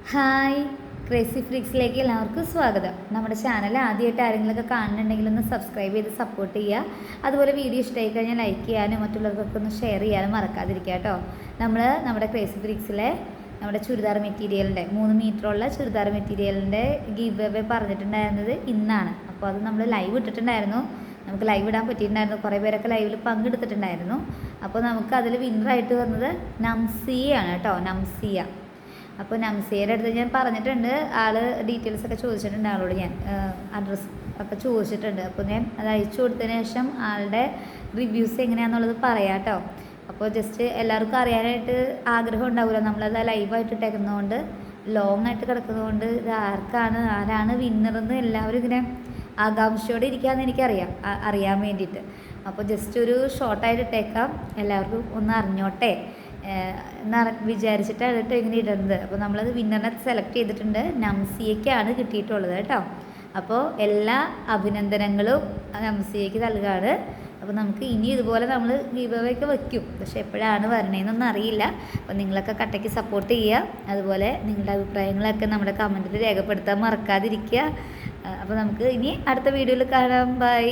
Hi, crazy ഫ്രീക്സിലേക്ക് എല്ലാവർക്കും സ്വാഗതം. നമ്മുടെ ചാനൽ ആദ്യമായിട്ട് ആരെങ്കിലുമൊക്കെ കാണുന്നുണ്ടെങ്കിൽ ഒന്ന് സബ്സ്ക്രൈബ് ചെയ്ത് സപ്പോർട്ട് ചെയ്യുക. അതുപോലെ വീഡിയോ ഇഷ്ടമായി കഴിഞ്ഞാൽ ലൈക്ക് ചെയ്യാനും മറ്റുള്ളവർക്കൊക്കെ ഒന്ന് ഷെയർ ചെയ്യാനും മറക്കാതിരിക്കുക കേട്ടോ. നമ്മുടെ ക്രേസി ഫ്രീക്സിലെ നമ്മുടെ ചുരിദാർ മെറ്റീരിയലിൻ്റെ 3 മീറ്ററുള്ള ചുരിദാർ മെറ്റീരിയലിൻ്റെ ഗിവ് അവേ പറഞ്ഞിട്ടുണ്ടായിരുന്നത് ഇന്നാണ്. അപ്പോൾ അത് നമ്മൾ ലൈവ് ഇട്ടിട്ടുണ്ടായിരുന്നു. നമുക്ക് ലൈവ് ഇടാൻ പറ്റിയിട്ടുണ്ടായിരുന്നു. കുറേ പേരൊക്കെ ലൈവിൽ പങ്കെടുത്തിട്ടുണ്ടായിരുന്നു. അപ്പോൾ നമുക്ക് അതിൽ വിന്നറായിട്ട് വന്നത് നംസിയാണ് കേട്ടോ, നംസിയ. അപ്പോൾ നംസിയുടെ അടുത്ത് ഞാൻ പറഞ്ഞിട്ടുണ്ട്, ആൾ ഡീറ്റെയിൽസൊക്കെ ചോദിച്ചിട്ടുണ്ട്, ആളോട് ഞാൻ അഡ്രസ്സ് ഒക്കെ ചോദിച്ചിട്ടുണ്ട്. അപ്പോൾ ഞാൻ അത് അയച്ചു കൊടുത്തതിന് ശേഷം ആളുടെ റിവ്യൂസ് എങ്ങനെയാണെന്നുള്ളത് പറയാം കേട്ടോ. അപ്പോൾ ജസ്റ്റ് എല്ലാവർക്കും അറിയാനായിട്ട് ആഗ്രഹം ഉണ്ടാവില്ല, നമ്മളത് ലൈവായിട്ട് ഇട്ടേക്കുന്നതുകൊണ്ട്, ലോങ് ആയിട്ട് കിടക്കുന്നതുകൊണ്ട് ഇത് ആരാണ് വിന്നറെന്ന് എല്ലാവരും ഇങ്ങനെ ആകാംക്ഷയോടെ ഇരിക്കാമെന്ന് എനിക്കറിയാം, അറിയാൻ വേണ്ടിയിട്ട്. അപ്പോൾ ജസ്റ്റ് ഒരു ഷോർട്ടായിട്ട് ഇട്ടേക്കാം, എല്ലാവർക്കും ഒന്ന് അറിഞ്ഞോട്ടെ എന്ന് വിചാരിച്ചിട്ടാണ് കേട്ടോ ഇങ്ങനെ ഇടുന്നത്. അപ്പോൾ നമ്മളത് വിന്നറിനെ സെലക്ട് ചെയ്തിട്ടുണ്ട്, നംസിയയ്ക്കാണ് കിട്ടിയിട്ടുള്ളത് കേട്ടോ. അപ്പോൾ എല്ലാ അഭിനന്ദനങ്ങളും നംസിയയ്ക്ക് നൽകുകയാണ്. അപ്പോൾ നമുക്ക് ഇനി ഇതുപോലെ നമ്മൾ ഗീവ് അവേ ഒക്കെ വയ്ക്കും, പക്ഷേ എപ്പോഴാണ് വരണേന്നൊന്നും അറിയില്ല. അപ്പോൾ നിങ്ങളൊക്കെ കട്ടയ്ക്ക് സപ്പോർട്ട് ചെയ്യുക. അതുപോലെ നിങ്ങളുടെ അഭിപ്രായങ്ങളൊക്കെ നമ്മുടെ കമൻറ്റിൽ രേഖപ്പെടുത്താൻ മറക്കാതിരിക്കുക. അപ്പോൾ നമുക്ക് ഇനി അടുത്ത വീഡിയോയിൽ കാണാം. ബൈ.